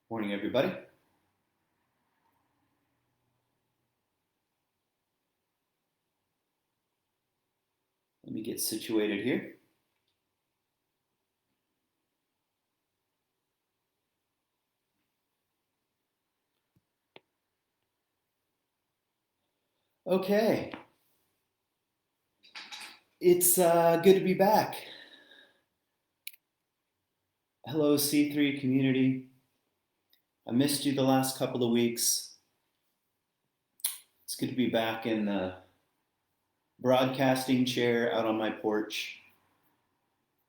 Morning, everybody. Let me get situated here. Okay, it's good to be back. Hello, C3 community. I missed you the last couple of weeks. It's good to be back in the broadcasting chair out on my porch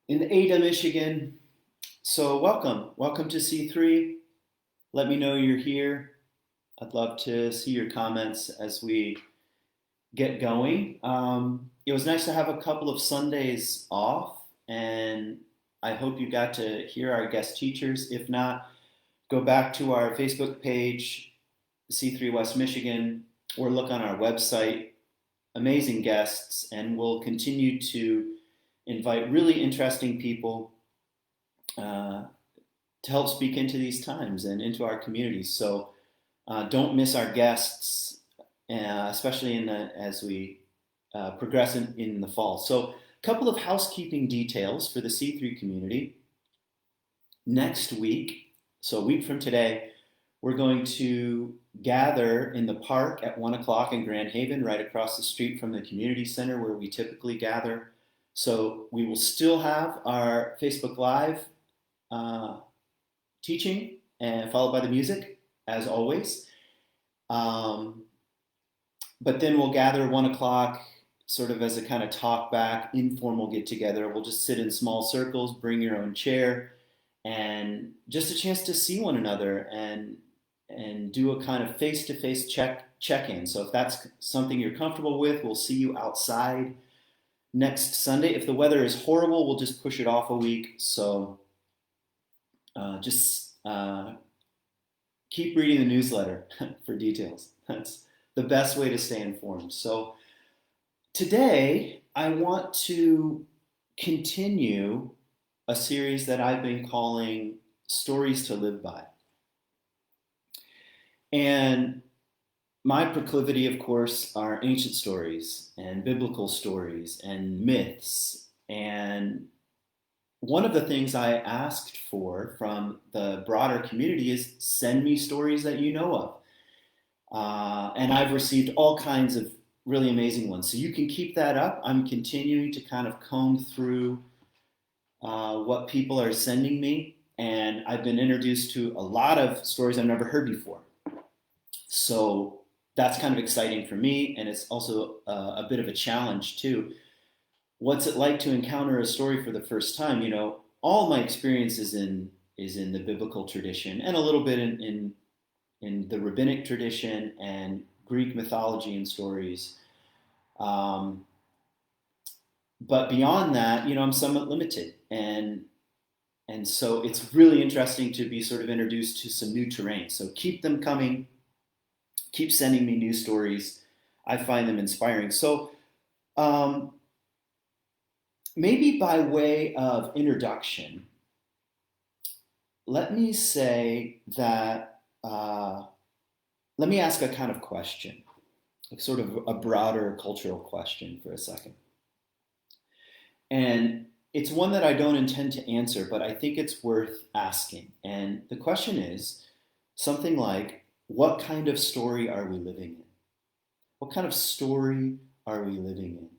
in Ada, Michigan. So, welcome to C3. Let me know you're here. I'd love to see your comments as we get going. It was nice to have a couple of Sundays off, and I hope you got to hear our guest teachers. If not, go back to our Facebook page, C3 West Michigan, or look on our website. Amazing guests, and we'll continue to invite really interesting people to help speak into these times and into our communities. So don't miss our guests, especially as we progress in the fall. So a couple of housekeeping details for the C3 community. Next week, so a week from today, we're going to gather in the park at 1 o'clock in Grand Haven, right across the street from the community center where we typically gather. So we will still have our Facebook Live uh, teaching and followed by the music, as always. Um, but then we'll gather 1 o'clock sort of as a kind of talk back, informal get together. We'll just sit in small circles, bring your own chair, and just a chance to see one another and do a kind of face-to-face check-in. So if that's something you're comfortable with, we'll see you outside next Sunday. If the weather is horrible, we'll just push it off a week. So just keep reading the newsletter for details. That's the best way to stay informed. So today, I want to continue a series that I've been calling Stories to Live By. And my proclivity, of course, are ancient stories and biblical stories and myths. And one of the things I asked for from the broader community is send me stories that you know of. And I've received all kinds of really amazing ones. So you can keep that up. I'm continuing to kind of comb through what people are sending me. And I've been introduced to a lot of stories I've never heard before. So that's kind of exciting for me. And it's also a bit of a challenge, too. What's it like to encounter a story for the first time? You know, all my experience is in the biblical tradition and a little bit in the rabbinic tradition and Greek mythology and stories. Um, but beyond that, you know, I'm somewhat limited, and so it's really interesting to be sort of introduced to some new terrain. So keep them coming, keep sending me new stories. I find them inspiring. So um, maybe by way of introduction, let me say that let me ask a kind of question, like sort of a broader cultural question for a second. And it's one that I don't intend to answer, but I think it's worth asking. And the question is something like, what kind of story are we living in? What kind of story are we living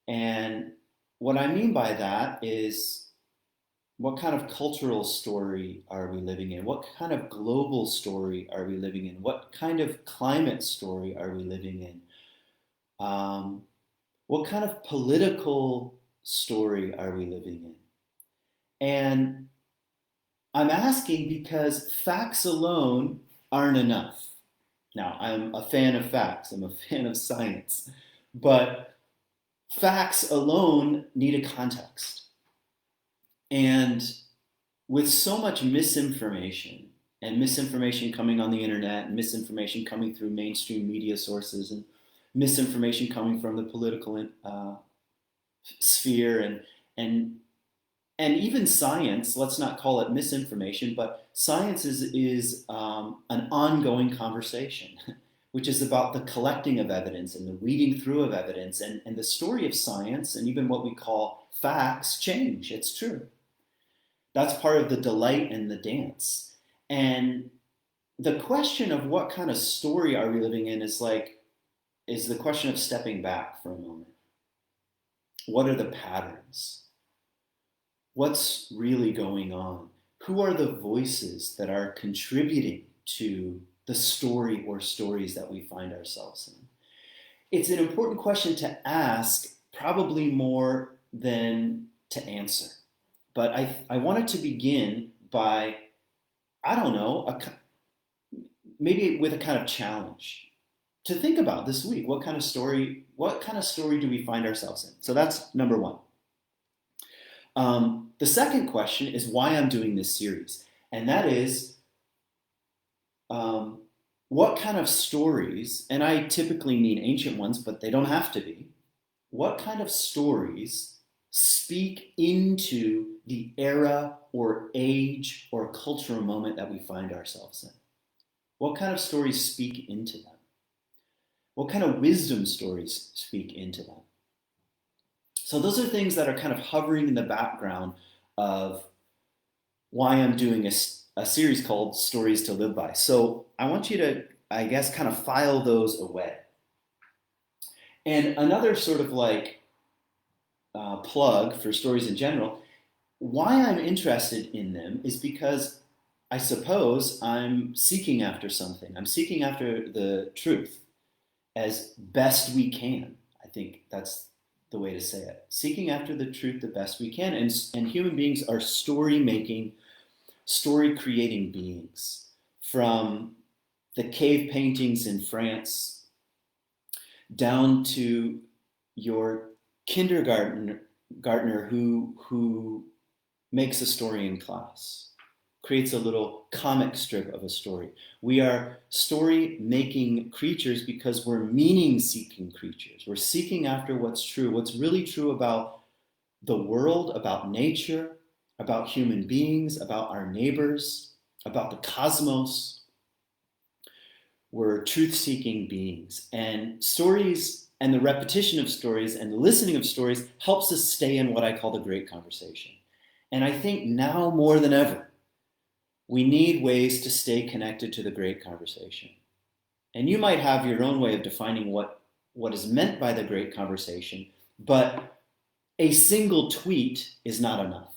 in? And what I mean by that is, what kind of cultural story are we living in? What kind of global story are we living in? What kind of climate story are we living in? What kind of political story are we living in? And I'm asking because facts alone aren't enough. Now, I'm a fan of facts, I'm a fan of science, but facts alone need a context. And with so much misinformation, and misinformation coming on the internet, and misinformation coming through mainstream media sources, and misinformation coming from the political sphere, and And even science, let's not call it misinformation, but science is an ongoing conversation, which is about the collecting of evidence and the reading through of evidence. And the story of science and even what we call facts change. It's true. That's part of the delight and the dance. And the question of what kind of story are we living in is the question of stepping back for a moment. What are the patterns? What's really going on? Who are the voices that are contributing to the story or stories that we find ourselves in? It's an important question to ask, probably more than to answer. But I wanted to begin by, I don't know, maybe with a kind of challenge to think about this week. What kind of story do we find ourselves in? So that's number one. The second question is why I'm doing this series. And that is, what kind of stories, and I typically mean ancient ones, but they don't have to be, what kind of stories speak into the era or age or cultural moment that we find ourselves in? What kind of stories speak into them? What kind of wisdom stories speak into them? So those are things that are kind of hovering in the background of why I'm doing a series called Stories to Live By. So I want you to, I guess, kind of file those away. And another sort of plug for stories in general, why I'm interested in them is because I suppose I'm seeking after something. I'm seeking after the truth as best we can. I think that's the way to say it. Seeking after the truth the best we can. And human beings are story-making, story-creating beings. From the cave paintings in France down to your kindergartner who makes a story in class, creates a little comic strip of a story. We are story-making creatures because we're meaning-seeking creatures. We're seeking after what's true, what's really true about the world, about nature, about human beings, about our neighbors, about the cosmos. We're truth-seeking beings. And stories and the repetition of stories and the listening of stories helps us stay in what I call the great conversation. And I think now more than ever, we need ways to stay connected to the great conversation. And you might have your own way of defining what is meant by the great conversation, but a single tweet is not enough.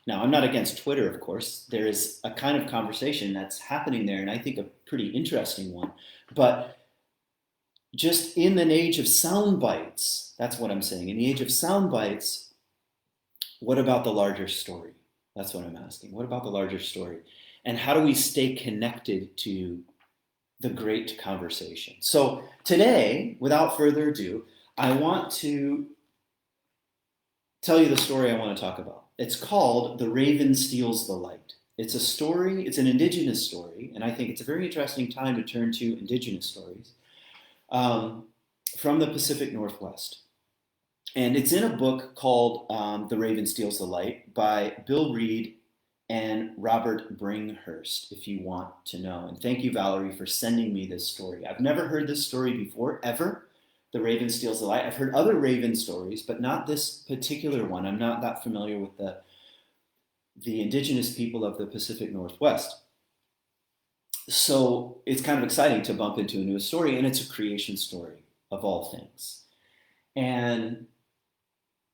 Now, I'm not against Twitter, of course. There is a kind of conversation that's happening there, and I think a pretty interesting one. But just in an age of sound bites, that's what I'm saying. In the age of sound bites, what about the larger story? That's what I'm asking. What about the larger story? And how do we stay connected to the great conversation? So today, without further ado, I want to tell you the story I want to talk about. It's called The Raven Steals the Light. It's a story, it's an indigenous story, and I think it's a very interesting time to turn to indigenous stories from the Pacific Northwest. And it's in a book called The Raven Steals the Light by Bill Reed and Robert Bringhurst, if you want to know. And thank you, Valerie, for sending me this story. I've never heard this story before, ever. The Raven Steals the Light. I've heard other Raven stories, but not this particular one. I'm not that familiar with the indigenous people of the Pacific Northwest. So it's kind of exciting to bump into a new story, and it's a creation story of all things. And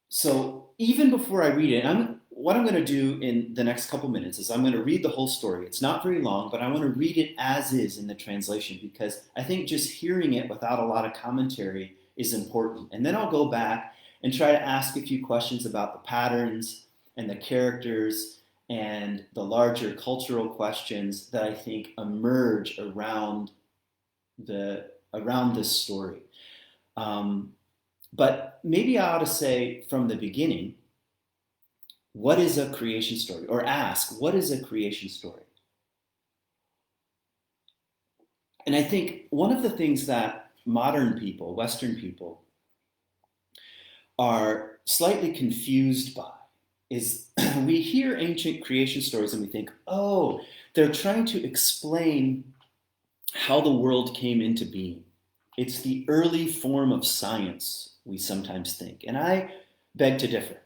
so even before I read it, what I'm going to do in the next couple minutes is I'm going to read the whole story. It's not very long, but I want to read it as is in the translation because I think just hearing it without a lot of commentary is important. And then I'll go back and try to ask a few questions about the patterns and the characters and the larger cultural questions that I think emerge around this story. But maybe I ought to say from the beginning, what is a creation story? Or ask, what is a creation story? And I think one of the things that modern people, Western people, are slightly confused by is we hear ancient creation stories and we think, oh, they're trying to explain how the world came into being. It's the early form of science, we sometimes think. And I beg to differ.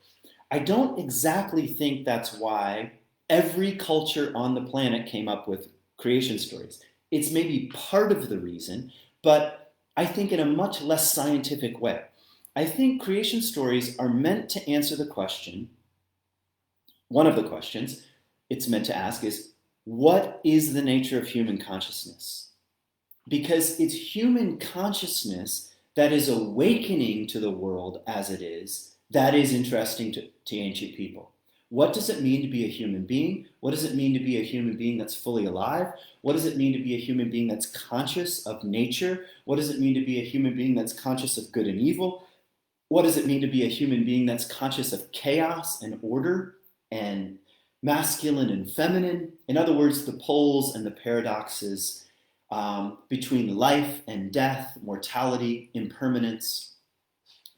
I don't exactly think that's why every culture on the planet came up with creation stories. It's maybe part of the reason, but I think in a much less scientific way. I think creation stories are meant to answer the question, one of the questions it's meant to ask is, what is the nature of human consciousness? Because it's human consciousness that is awakening to the world as it is that is interesting to ancient people. What does it mean to be a human being? What does it mean to be a human being that's fully alive? What does it mean to be a human being that's conscious of nature? What does it mean to be a human being that's conscious of good and evil? What does it mean to be a human being that's conscious of chaos and order and masculine and feminine? In other words, the poles and the paradoxes between life and death, mortality, impermanence.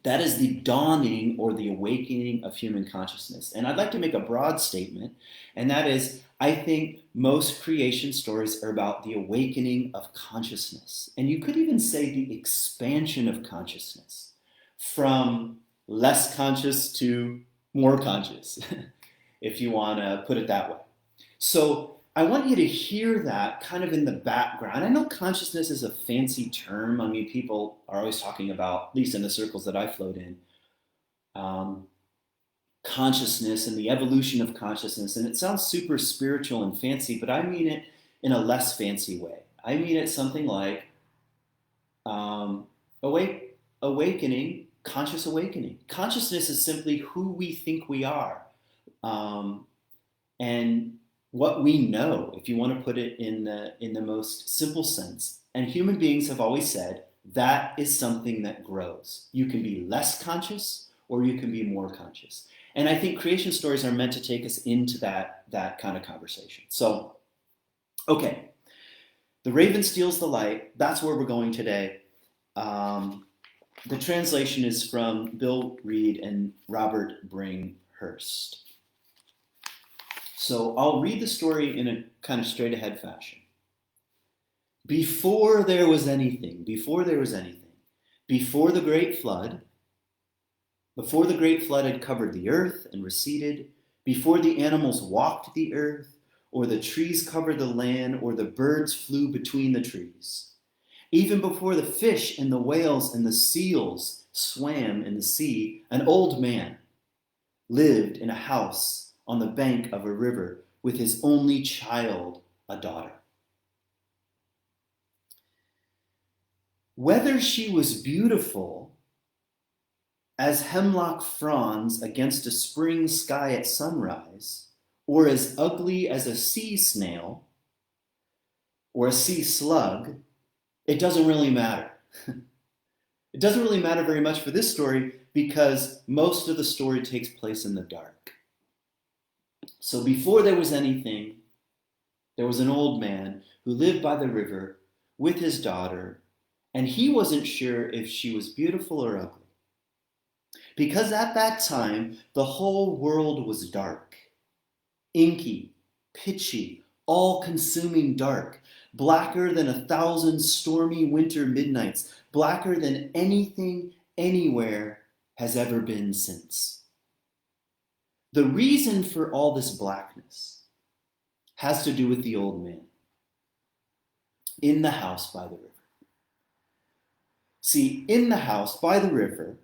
That is the dawning or the awakening of human consciousness. And I'd like to make a broad statement, and that is, I think most creation stories are about the awakening of consciousness. And you could even say the expansion of consciousness from less conscious to more conscious, if you want to put it that way. So I want you to hear that kind of in the background. I know consciousness is a fancy term. I mean, people are always talking about, at least in the circles that I float in, consciousness and the evolution of consciousness. And it sounds super spiritual and fancy, but I mean it in a less fancy way. I mean it something like awakening, conscious awakening. Consciousness is simply who we think we are. And what we know, if you want to put it in the most simple sense. And human beings have always said that is something that grows. You can be less conscious or you can be more conscious. And I think creation stories are meant to take us into that kind of conversation. So, okay, the raven steals the light. That's where we're going today. The translation is from Bill Reed and Robert Bringhurst. So I'll read the story in a kind of straight ahead fashion. Before the great flood had covered the earth and receded, before the animals walked the earth, or the trees covered the land, or the birds flew between the trees, even before the fish and the whales and the seals swam in the sea, an old man lived in a house on the bank of a river with his only child, a daughter. Whether she was beautiful as hemlock fronds against a spring sky at sunrise, or as ugly as a sea snail or a sea slug, it doesn't really matter. It doesn't really matter very much for this story because most of the story takes place in the dark. So before there was anything, there was an old man who lived by the river with his daughter, and he wasn't sure if she was beautiful or ugly. Because at that time, the whole world was dark, inky, pitchy, all-consuming dark, blacker than 1,000 stormy winter midnights, blacker than anything anywhere has ever been since. The reason for all this blackness has to do with the old man in the house by the river. See, in the house by the river,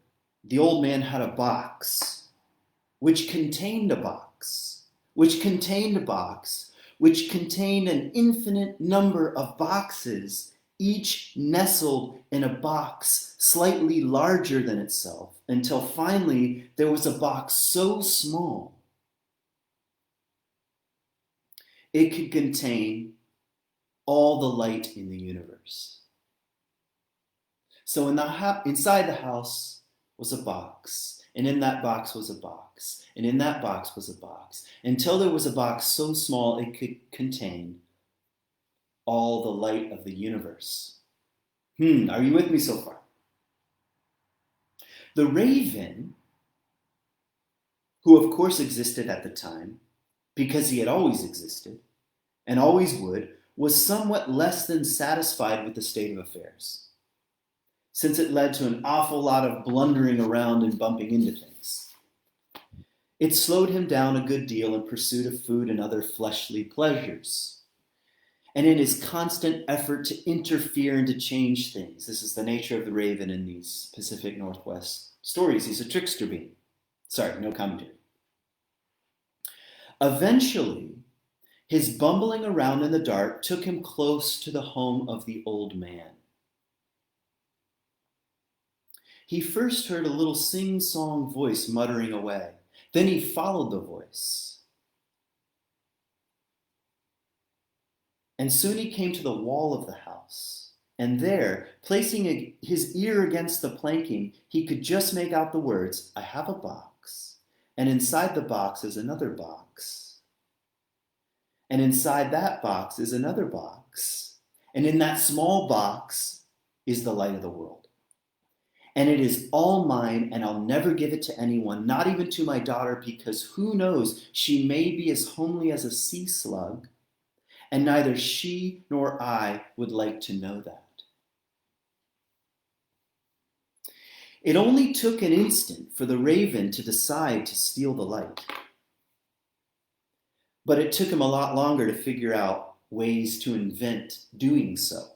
the old man had a box, which contained a box, which contained a box, which contained an infinite number of boxes, each nestled in a box slightly larger than itself, until finally there was a box so small it could contain all the light in the universe. So inside the house was a box, and in that box was a box, and in that box was a box, until there was a box so small it could contain all the light of the universe. Are you with me so far? The raven who of course existed at the time, because he had always existed, and always would, was somewhat less than satisfied with the state of affairs, since it led to an awful lot of blundering around and bumping into things. It slowed him down a good deal in pursuit of food and other fleshly pleasures, and in his constant effort to interfere and to change things. This is the nature of the raven in these Pacific Northwest stories. He's a trickster being. Sorry, no commentary. Eventually, his bumbling around in the dark took him close to the home of the old man. He first heard a little sing-song voice muttering away. Then he followed the voice. And soon he came to the wall of the house. And there, placing his ear against the planking, he could just make out the words, "I have a box. And inside the box is another box. And inside that box is another box. And in that small box is the light of the world. And it is all mine, and I'll never give it to anyone, not even to my daughter, because who knows, she may be as homely as a sea slug, and neither she nor I would like to know that." It only took an instant for the raven to decide to steal the light. But it took him a lot longer to figure out ways to invent doing so.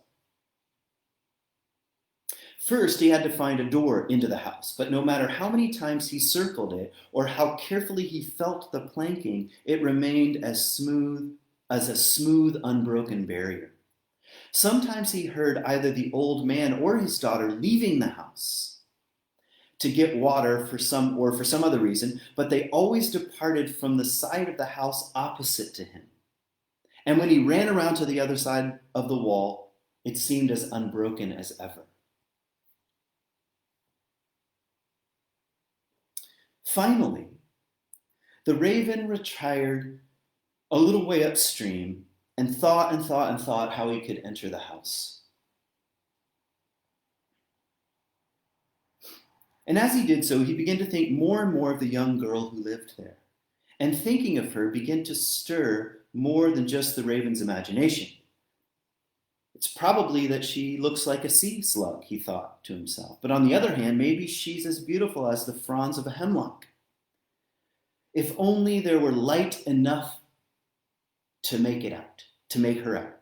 First, he had to find a door into the house, but no matter how many times he circled it or how carefully he felt the planking, it remained as a smooth, unbroken barrier. Sometimes he heard either the old man or his daughter leaving the house to get water for some other reason, but they always departed from the side of the house opposite to him. And when he ran around to the other side of the wall, it seemed as unbroken as ever. Finally, the raven retired a little way upstream and thought how he could enter the house. And as he did so, he began to think more and more of the young girl who lived there. And thinking of her began to stir more than just the raven's imagination. It's probably that she looks like a sea slug, he thought to himself. But on the other hand, maybe she's as beautiful as the fronds of a hemlock. If only there were light enough to make her out.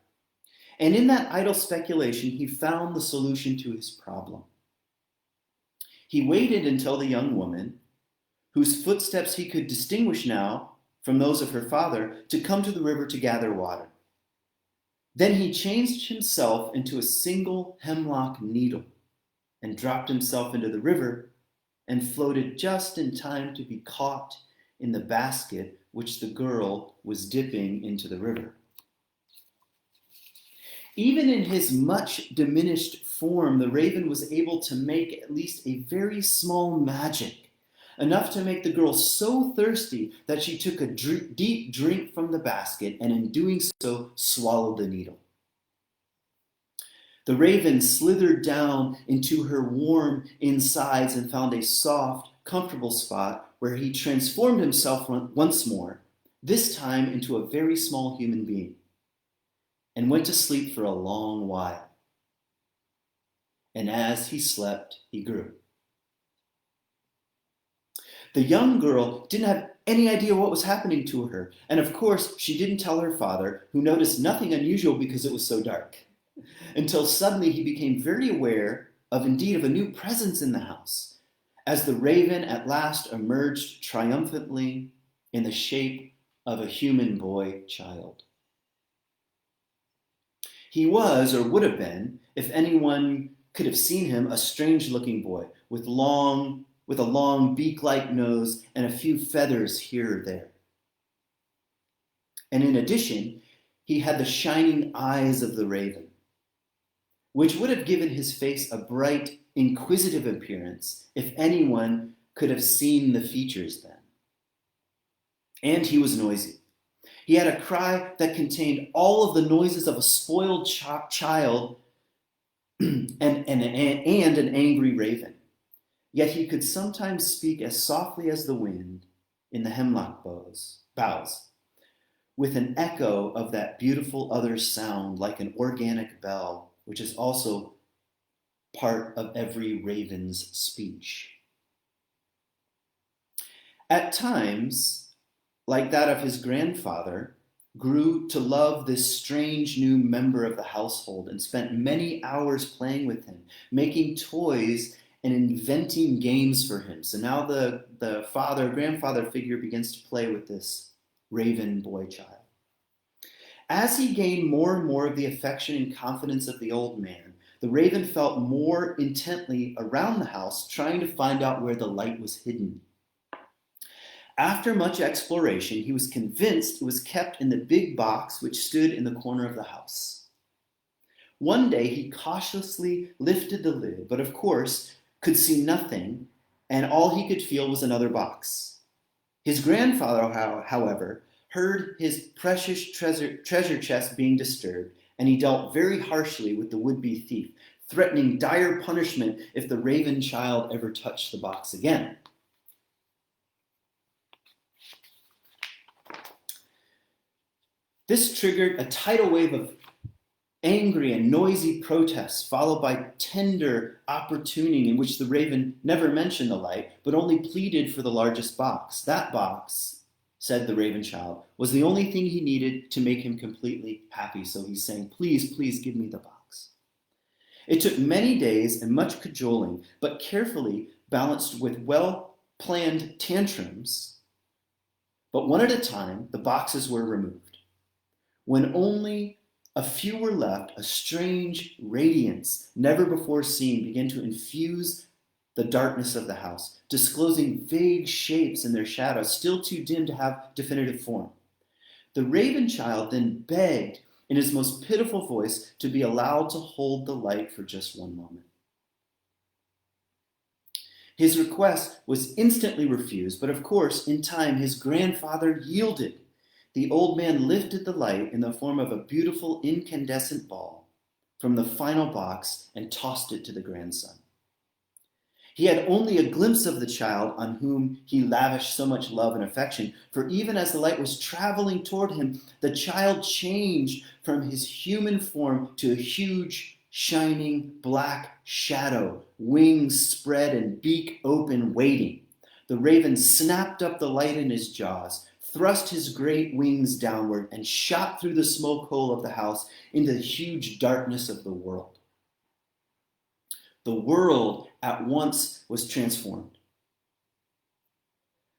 And in that idle speculation, he found the solution to his problem. He waited until the young woman, whose footsteps he could distinguish now from those of her father, to come to the river to gather water. Then he changed himself into a single hemlock needle and dropped himself into the river and floated just in time to be caught in the basket which the girl was dipping into the river. Even in his much diminished form, the raven was able to make at least a very small magic, enough to make the girl so thirsty that she took a deep drink from the basket and in doing so swallowed the needle. The raven slithered down into her warm insides and found a soft, comfortable spot where he transformed himself once more, this time into a very small human being, and went to sleep for a long while. And as he slept, he grew. The young girl didn't have any idea what was happening to her, and of course she didn't tell her father, who noticed nothing unusual because it was so dark, until suddenly he became very aware of a new presence in the house, as the raven at last emerged triumphantly in the shape of a human boy child. He was, or would have been, if anyone could have seen him, a strange-looking boy with a long beak-like nose and a few feathers here or there. And in addition, he had the shining eyes of the raven, which would have given his face a bright, inquisitive appearance if anyone could have seen the features then. And he was noisy. He had a cry that contained all of the noises of a spoiled child and an angry raven. Yet he could sometimes speak as softly as the wind in the hemlock boughs, with an echo of that beautiful other sound like an organic bell, which is also part of every raven's speech. At times, like that of his grandfather, grew to love this strange new member of the household and spent many hours playing with him, making toys and inventing games for him. So now the grandfather figure begins to play with this raven boy child. As he gained more and more of the affection and confidence of the old man, the raven felt more intently around the house, trying to find out where the light was hidden. After much exploration, he was convinced it was kept in the big box which stood in the corner of the house. One day he cautiously lifted the lid, but of course could see nothing, and all he could feel was another box. His grandfather, however, heard his precious treasure chest being disturbed, and he dealt very harshly with the would-be thief, threatening dire punishment if the raven child ever touched the box again. This triggered a tidal wave of angry and noisy protests, followed by tender opportuning in which the raven never mentioned the light, but only pleaded for the largest box. That box, said the raven child, was the only thing he needed to make him completely happy. So he's saying, please, please give me the box. It took many days and much cajoling, but carefully balanced with well-planned tantrums. But one at a time, the boxes were removed. When only a few were left, a strange radiance, never before seen, began to infuse the darkness of the house, disclosing vague shapes in their shadows, still too dim to have definitive form. The raven child then begged in his most pitiful voice to be allowed to hold the light for just one moment. His request was instantly refused, but of course, in time, his grandfather yielded. The old man lifted the light in the form of a beautiful incandescent ball from the final box and tossed it to the grandson. He had only a glimpse of the child on whom he lavished so much love and affection, for even as the light was traveling toward him, the child changed from his human form to a huge, shining black shadow, wings spread and beak open, waiting. The raven snapped up the light in his jaws, thrust his great wings downward, and shot through the smoke hole of the house into the huge darkness of the world. The world at once was transformed.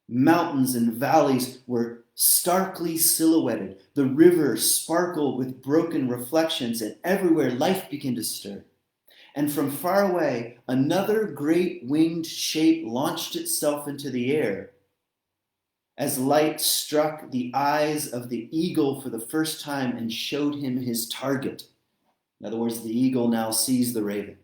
Mountains and valleys were starkly silhouetted. The river sparkled with broken reflections, and everywhere life began to stir. And from far away, another great winged shape launched itself into the air, as light struck the eyes of the eagle for the first time and showed him his target. In other words, the eagle now sees the raven.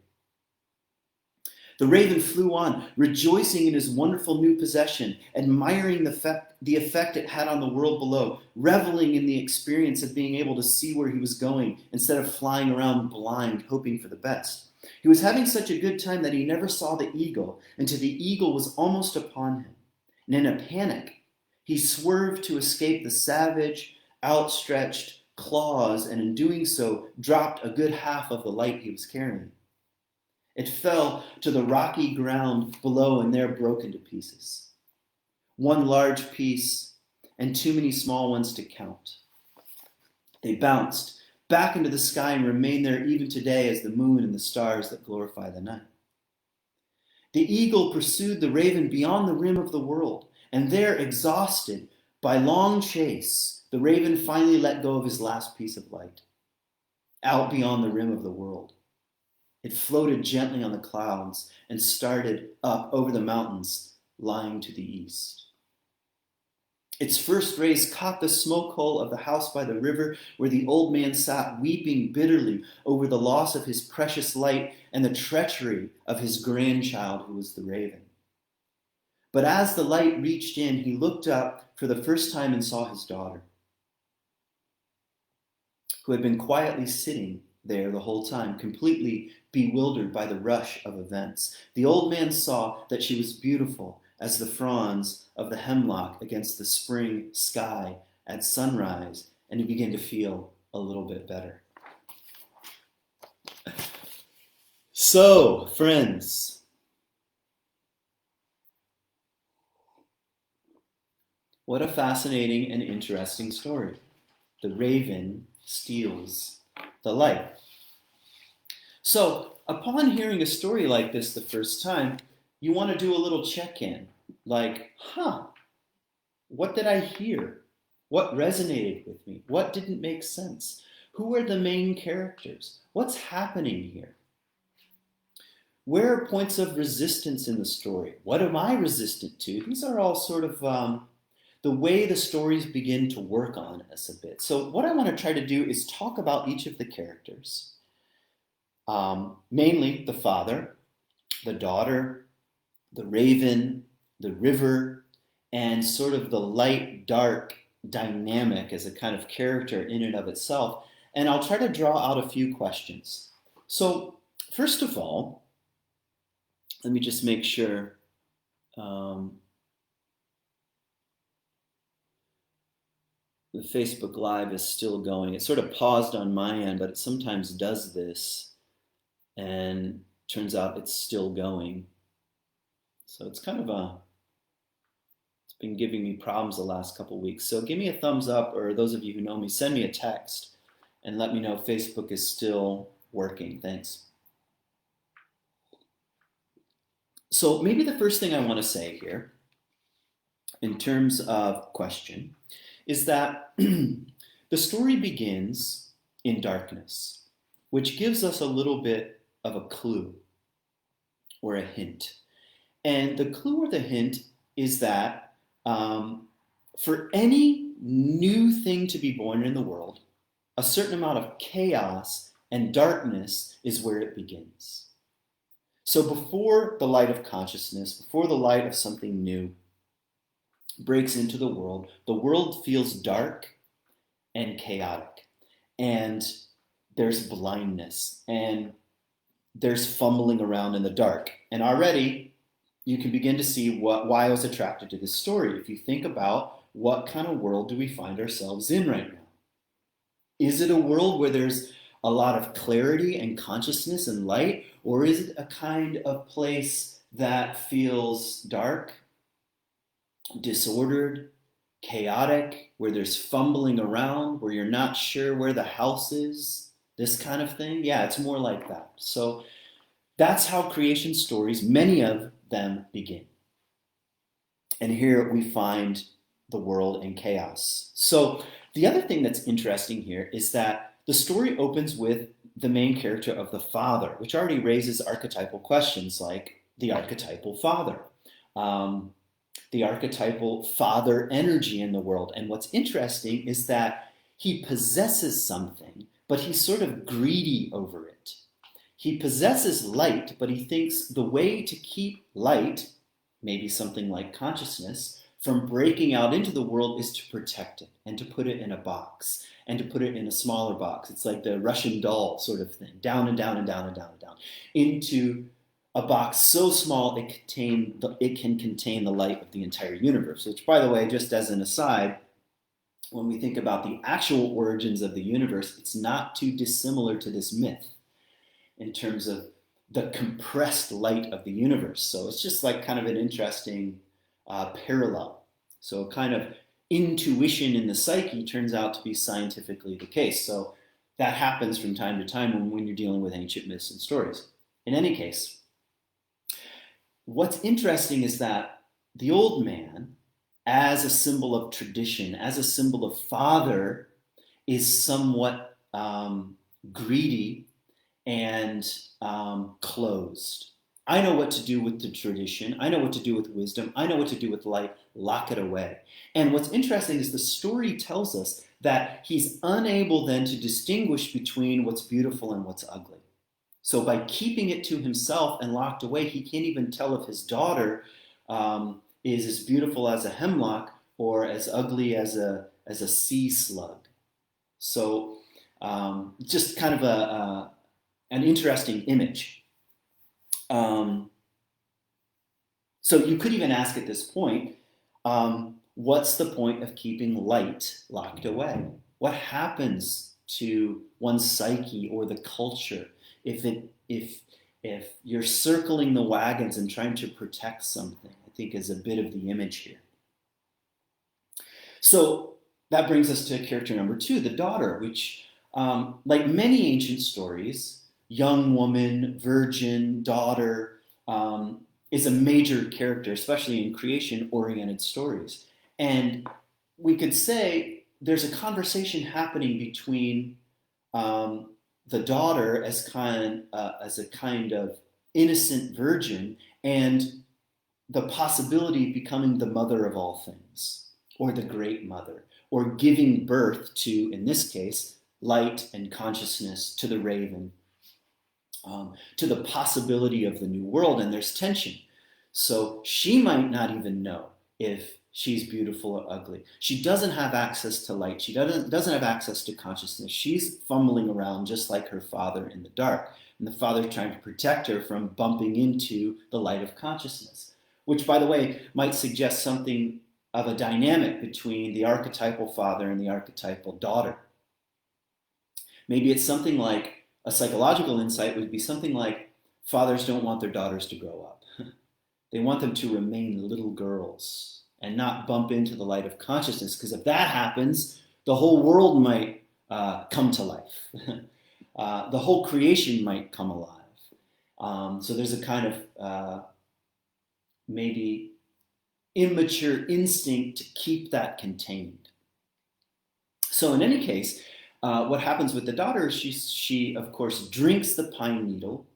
The raven flew on, rejoicing in his wonderful new possession, admiring the effect it had on the world below, reveling in the experience of being able to see where he was going instead of flying around blind, hoping for the best. He was having such a good time that he never saw the eagle until the eagle was almost upon him. And in a panic, he swerved to escape the savage, outstretched claws, and in doing so, dropped a good half of the light he was carrying. It fell to the rocky ground below and there broke into pieces. One large piece and too many small ones to count. They bounced back into the sky and remain there even today as the moon and the stars that glorify the night. The eagle pursued the raven beyond the rim of the world, and there, exhausted by long chase, the raven finally let go of his last piece of light, out beyond the rim of the world. It floated gently on the clouds and started up over the mountains lying to the east. Its first rays caught the smoke hole of the house by the river where the old man sat weeping bitterly over the loss of his precious light and the treachery of his grandchild who was the raven. But as the light reached in, he looked up for the first time and saw his daughter, who had been quietly sitting there the whole time, completely bewildered by the rush of events. The old man saw that she was beautiful as the fronds of the hemlock against the spring sky at sunrise, and you begin to feel a little bit better. So, friends, what a fascinating and interesting story. The raven steals the light. So, upon hearing a story like this the first time, you want to do a little check-in. Like, what did I hear? What resonated with me? What didn't make sense? Who are the main characters? What's happening here? Where are points of resistance in the story? What am I resistant to? These are all sort of the way the stories begin to work on us a bit. So what I want to try to do is talk about each of the characters. Mainly the father, the daughter, the raven, the river, and sort of the light-dark dynamic as a kind of character in and of itself. And I'll try to draw out a few questions. So first of all, let me just make sure the Facebook Live is still going. It sort of paused on my end, but it sometimes does this, and turns out it's still going. So it's kind of it's been giving me problems the last couple of weeks. So give me a thumbs up, or those of you who know me, send me a text and let me know if Facebook is still working. Thanks. So maybe the first thing I want to say here, in terms of question, is that the story begins in darkness, which gives us a little bit of a clue or a hint. And the clue or the hint is that for any new thing to be born in the world, a certain amount of chaos and darkness is where it begins. So before the light of consciousness, before the light of something new breaks into the world feels dark and chaotic. And there's blindness, and there's fumbling around in the dark. And already you can begin to see why I was attracted to this story. If you think about what kind of world do we find ourselves in right now? Is it a world where there's a lot of clarity and consciousness and light, or is it a kind of place that feels dark, disordered, chaotic, where there's fumbling around, where you're not sure where the house is, this kind of thing? Yeah, it's more like that. So that's how creation stories, many of them, begin. And here we find the world in chaos. So the other thing that's interesting here is that the story opens with the main character of the father, which already raises archetypal questions like the archetypal father, the archetypal father energy in the world. And what's interesting is that he possesses something, but he's sort of greedy over it. He possesses light, but he thinks the way to keep light, maybe something like consciousness, from breaking out into the world is to protect it and to put it in a box and to put it in a smaller box. It's like the Russian doll sort of thing, down and down and down and down and down, into a box so small it can contain the light of the entire universe. Which, by the way, just as an aside, when we think about the actual origins of the universe, it's not too dissimilar to this myth in terms of the compressed light of the universe. So it's just like kind of an interesting parallel. So kind of intuition in the psyche turns out to be scientifically the case. So that happens from time to time when you're dealing with ancient myths and stories. In any case, what's interesting is that the old man, as a symbol of tradition, as a symbol of father, is somewhat greedy and closed. I know what to do with the tradition. I know what to do with wisdom. I know what to do with light. Lock it away. And what's interesting is the story tells us that he's unable then to distinguish between what's beautiful and what's ugly. So by keeping it to himself and locked away, he can't even tell if his daughter is as beautiful as a hemlock or as ugly as a sea slug. So just kind of an interesting image. So So you could even ask at this point, what's the point of keeping light locked away? What happens to one's psyche or the culture if you're circling the wagons and trying to protect something? I think is a bit of the image here. So that brings us to character number 2, the daughter, which, like many ancient stories, young woman, virgin, daughter, is a major character, especially in creation-oriented stories. And we could say there's a conversation happening between the daughter as a kind of innocent virgin and the possibility of becoming the mother of all things, or the great mother, or giving birth to, in this case, light and consciousness to the raven, to the possibility of the new world, and there's tension. So she might not even know if she's beautiful or ugly. She doesn't have access to light. She doesn't have access to consciousness. She's fumbling around just like her father in the dark. And the father's trying to protect her from bumping into the light of consciousness, which, by the way, might suggest something of a dynamic between the archetypal father and the archetypal daughter. Maybe it's something like, a psychological insight would be something like, fathers don't want their daughters to grow up. They want them to remain little girls and not bump into the light of consciousness, because if that happens, the whole world might come to life. The whole creation might come alive. So there's a kind of maybe immature instinct to keep that contained. So in any case, what happens with the daughter is she of course drinks the pine needle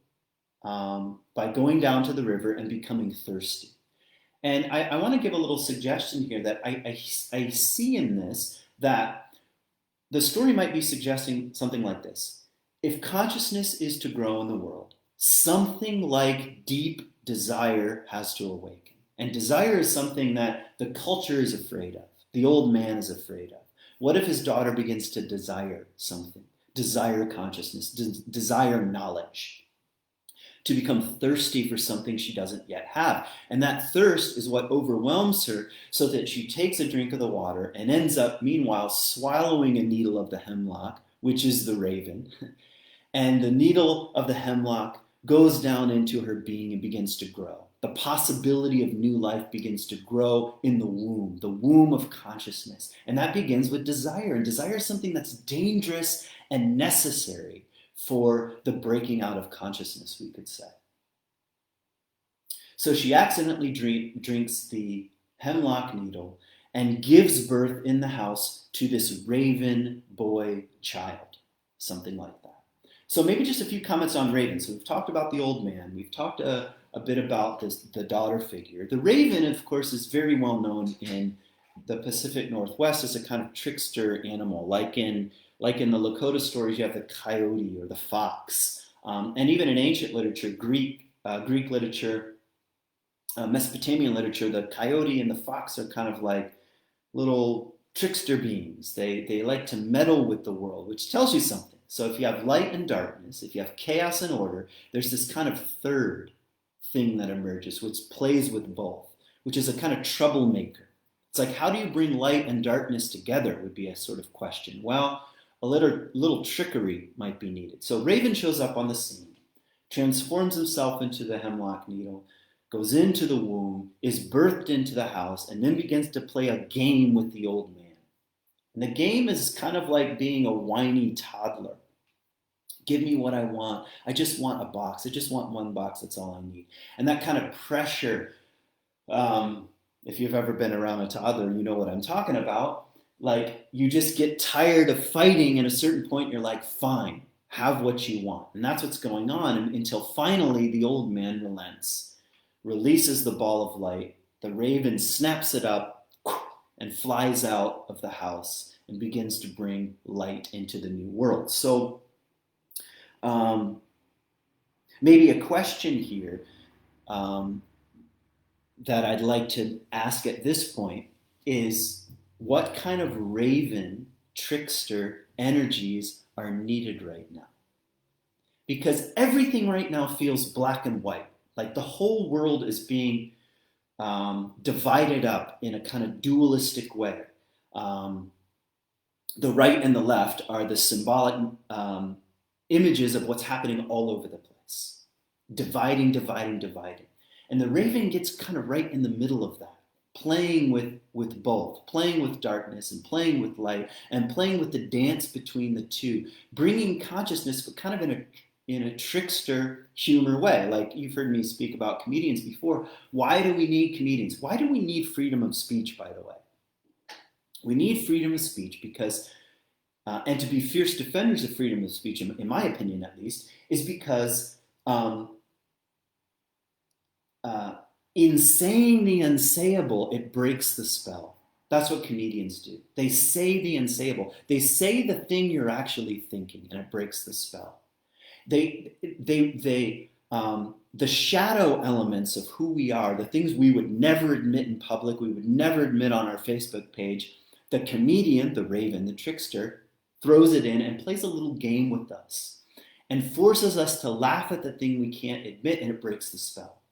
by going down to the river and becoming thirsty. And I want to give a little suggestion here that I see in this, that the story might be suggesting something like this. If consciousness is to grow in the world, something like deep desire has to awaken. And desire is something that the culture is afraid of, the old man is afraid of. What if his daughter begins to desire something, desire consciousness, desire knowledge, to become thirsty for something she doesn't yet have? And that thirst is what overwhelms her, so that she takes a drink of the water and ends up, meanwhile, swallowing a needle of the hemlock, which is the raven. And the needle of the hemlock goes down into her being and begins to grow. The possibility of new life begins to grow in the womb of consciousness. And that begins with desire. And desire is something that's dangerous and necessary for the breaking out of consciousness, we could say. So she accidentally drinks the hemlock needle and gives birth in the house to this raven boy child, something like that. So maybe just a few comments on raven. So we've talked about the old man. We've talked a bit about the daughter figure. The raven, of course, is very well known in the Pacific Northwest as a kind of trickster animal. Like in the Lakota stories, you have the coyote or the fox. And even in ancient literature, Greek literature, Mesopotamian literature, the coyote and the fox are kind of like little trickster beings. They like to meddle with the world, which tells you something. So if you have light and darkness, if you have chaos and order, there's this kind of third thing that emerges, which plays with both, which is a kind of troublemaker. It's like, how do you bring light and darkness together would be a sort of question. Well, a little trickery might be needed. So Raven shows up on the scene, transforms himself into the hemlock needle, goes into the womb, is birthed into the house, and then begins to play a game with the old man. And the game is kind of like being a whiny toddler. Give me what I want. I just want a box. I just want one box. That's all I need. And that kind of pressure, if you've ever been around a toddler, you know what I'm talking about. Like, you just get tired of fighting, and at a certain point you're like, fine, have what you want. And that's what's going on until finally the old man relents, releases the ball of light. The raven snaps it up and flies out of the house and begins to bring light into the new world. So maybe a question here that I'd like to ask at this point is, what kind of raven trickster energies are needed right now? Because everything right now feels black and white. Like the whole world is being divided up in a kind of dualistic way. The right and the left are the symbolic images of what's happening all over the place, dividing, dividing, dividing. And the raven gets kind of right in the middle of that, playing with both, playing with darkness and playing with light, and playing with the dance between the two, bringing consciousness, but kind of in a trickster humor way. Like you've heard me speak about comedians before. Why do we need comedians? Why do we need freedom of speech, by the way? We need freedom of speech because, and to be fierce defenders of freedom of speech, in my opinion at least, is because in saying the unsayable, it breaks the spell. That's what comedians do. They say the unsayable. They say the thing you're actually thinking, and it breaks the spell. The shadow elements of who we are, the things we would never admit in public, we would never admit on our Facebook page, the comedian, the raven, the trickster, throws it in and plays a little game with us and forces us to laugh at the thing we can't admit, and it breaks the spell.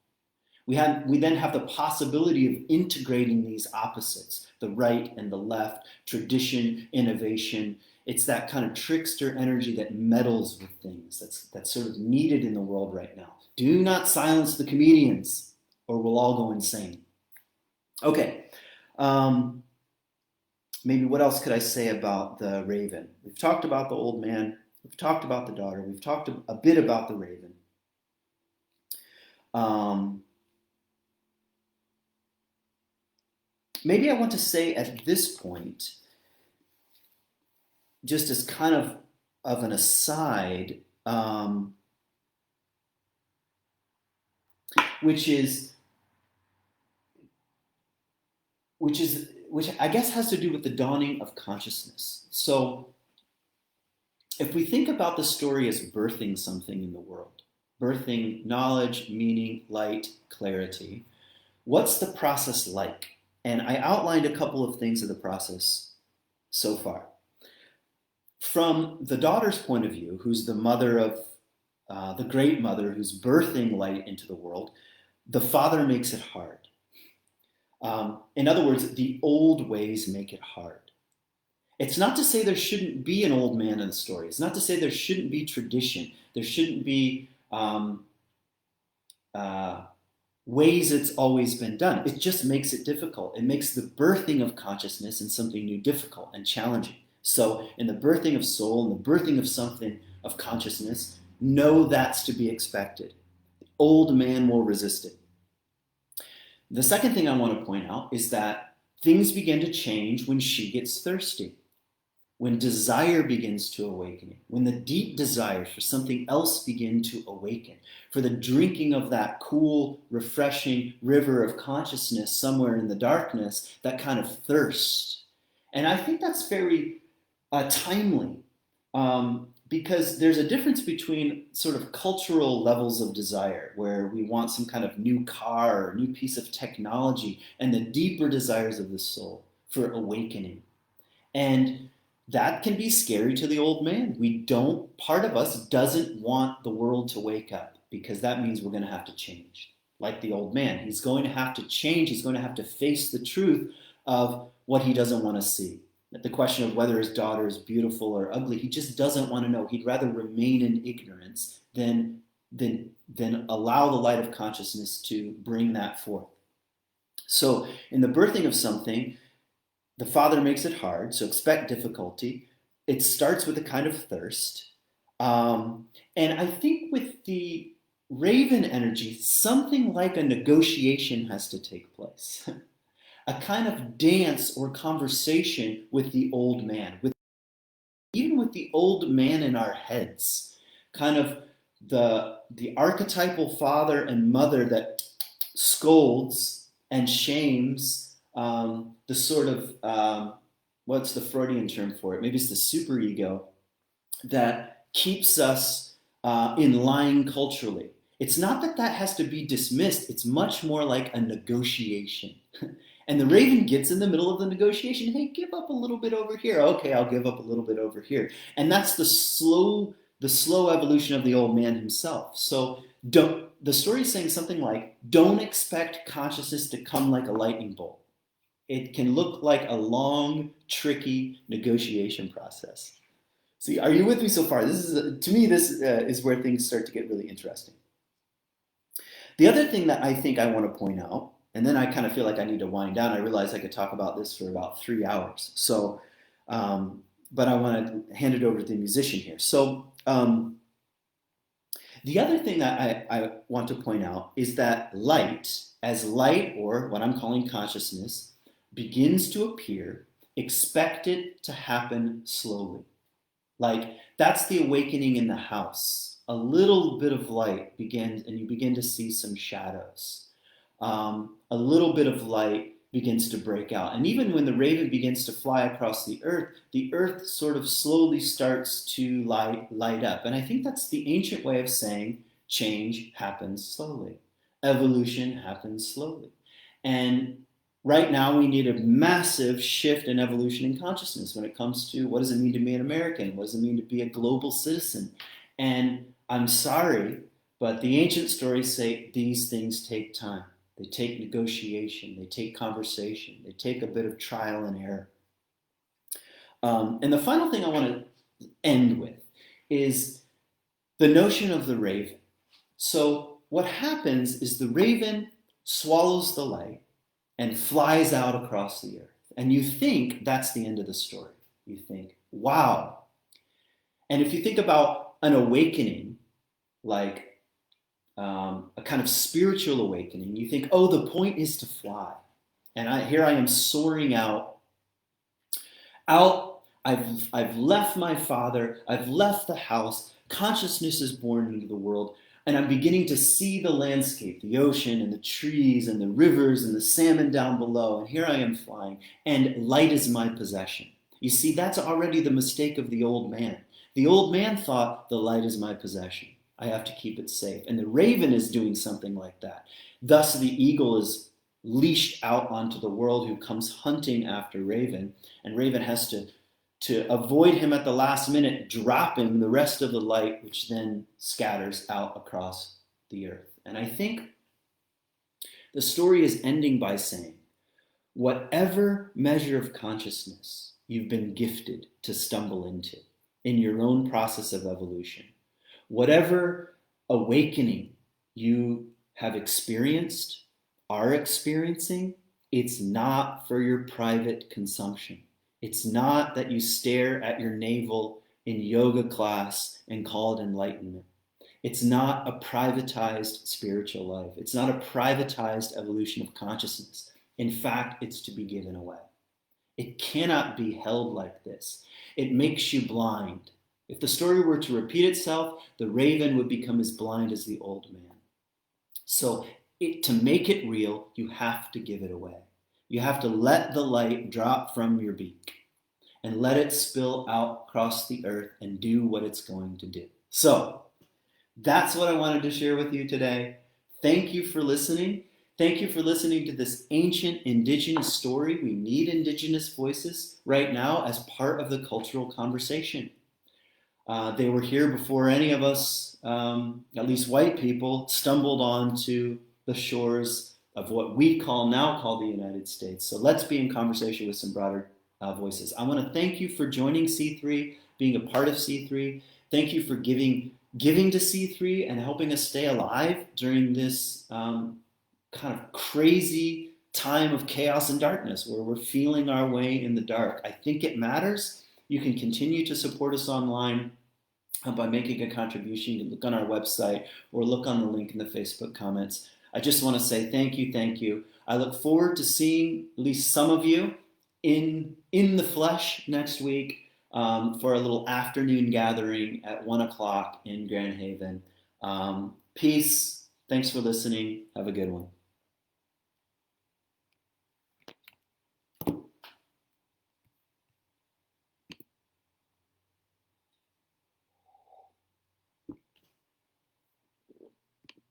We then have the possibility of integrating these opposites, the right and the left, tradition, innovation. It's that kind of trickster energy that meddles with things that's sort of needed in the world right now. Do not silence the comedians or we'll all go insane. Okay. Maybe what else could I say about the raven? We've talked about the old man. We've talked about the daughter. We've talked a bit about the raven. Maybe I want to say at this point, just as kind of an aside, which I guess has to do with the dawning of consciousness. So if we think about the story as birthing something in the world, birthing knowledge, meaning, light, clarity, what's the process like? And I outlined a couple of things of the process so far. From the daughter's point of view, who's the mother of, the great mother who's birthing light into the world, the father makes it hard. In other words, the old ways make it hard. It's not to say there shouldn't be an old man in the story. It's not to say there shouldn't be tradition. There shouldn't be ways it's always been done. It just makes it difficult. It makes the birthing of consciousness and something new difficult and challenging. So in the birthing of soul, in the birthing of something of consciousness, know that's to be expected. The old man will resist it. The second thing I want to point out is that things begin to change when she gets thirsty, when desire begins to awaken, when the deep desires for something else begin to awaken, for the drinking of that cool, refreshing river of consciousness somewhere in the darkness, that kind of thirst. And I think that's very timely, because there's a difference between sort of cultural levels of desire, where we want some kind of new car or new piece of technology, and the deeper desires of the soul for awakening. And that can be scary to the old man. Part of us doesn't want the world to wake up, because that means we're going to have to change. Like the old man, he's going to have to change. He's going to have to face the truth of what he doesn't want to see. The question of whether his daughter is beautiful or ugly, he just doesn't want to know. He'd rather remain in ignorance than allow the light of consciousness to bring that forth. So in the birthing of something, the father makes it hard, so expect difficulty. It starts with a kind of thirst. And I think with the raven energy, something like a negotiation has to take place. A kind of dance or conversation with the old man, even with the old man in our heads, kind of the archetypal father and mother that scolds and shames, the sort of, what's the Freudian term for it? Maybe it's the superego that keeps us in line culturally. It's not that has to be dismissed. It's much more like a negotiation. And the raven gets in the middle of the negotiation. Hey, give up a little bit over here. Okay, I'll give up a little bit over here. And that's the slow evolution of the old man himself. So The story is saying something like, don't expect consciousness to come like a lightning bolt. It can look like a long, tricky negotiation process. See, are you with me so far? This is, to me, this is where things start to get really interesting. The other thing that I think I want to point out, and then I kind of feel like I need to wind down. I realize I could talk about this for about 3 hours. So, but I want to hand it over to the musician here. So, the other thing that I want to point out is that light, as light, or what I'm calling consciousness, begins to appear, expect it to happen slowly. Like, that's the awakening in the house. A little bit of light begins, and you begin to see some shadows. A little bit of light begins to break out. And even when the raven begins to fly across the earth sort of slowly starts to light up. And I think that's the ancient way of saying change happens slowly. Evolution happens slowly. And right now we need a massive shift in evolution in consciousness when it comes to what does it mean to be an American? What does it mean to be a global citizen? And I'm sorry, but the ancient stories say these things take time. They take negotiation, they take conversation, they take a bit of trial and error. And the final thing I want to end with is the notion of the raven. So what happens is the raven swallows the light and flies out across the earth. And you think that's the end of the story. You think, wow. And if you think about an awakening, like a kind of spiritual awakening, you think, oh, the point is to fly. And here I am soaring out. I've left my father. I've left the house. Consciousness is born into the world. And I'm beginning to see the landscape, the ocean and the trees and the rivers and the salmon down below. And here I am flying. And light is my possession. You see, that's already the mistake of the old man. The old man thought the light is my possession. I have to keep it safe. And the raven is doing something like that. Thus, the eagle is leashed out onto the world who comes hunting after raven. And raven has to avoid him at the last minute, dropping the rest of the light, which then scatters out across the earth. And I think the story is ending by saying, whatever measure of consciousness you've been gifted to stumble into in your own process of evolution, whatever awakening you have experienced, are experiencing, it's not for your private consumption. It's not that you stare at your navel in yoga class and call it enlightenment. It's not a privatized spiritual life. It's not a privatized evolution of consciousness. In fact, it's to be given away. It cannot be held like this. It makes you blind. If the story were to repeat itself, the raven would become as blind as the old man. So to make it real, you have to give it away. You have to let the light drop from your beak and let it spill out across the earth and do what it's going to do. So that's what I wanted to share with you today. Thank you for listening. Thank you for listening to this ancient indigenous story. We need indigenous voices right now as part of the cultural conversation. They were here before any of us, at least white people, stumbled onto the shores of what we now call the United States. So let's be in conversation with some broader voices. I want to thank you for joining C3, being a part of C3. Thank you for giving to C3 and helping us stay alive during this kind of crazy time of chaos and darkness where we're feeling our way in the dark. I think it matters. You can continue to support us online by making a contribution. You can look on our website or look on the link in the Facebook comments. I just want to say thank you, thank you. I look forward to seeing at least some of you in the flesh next week for a little afternoon gathering at 1 o'clock in Grand Haven. Peace. Thanks for listening. Have a good one.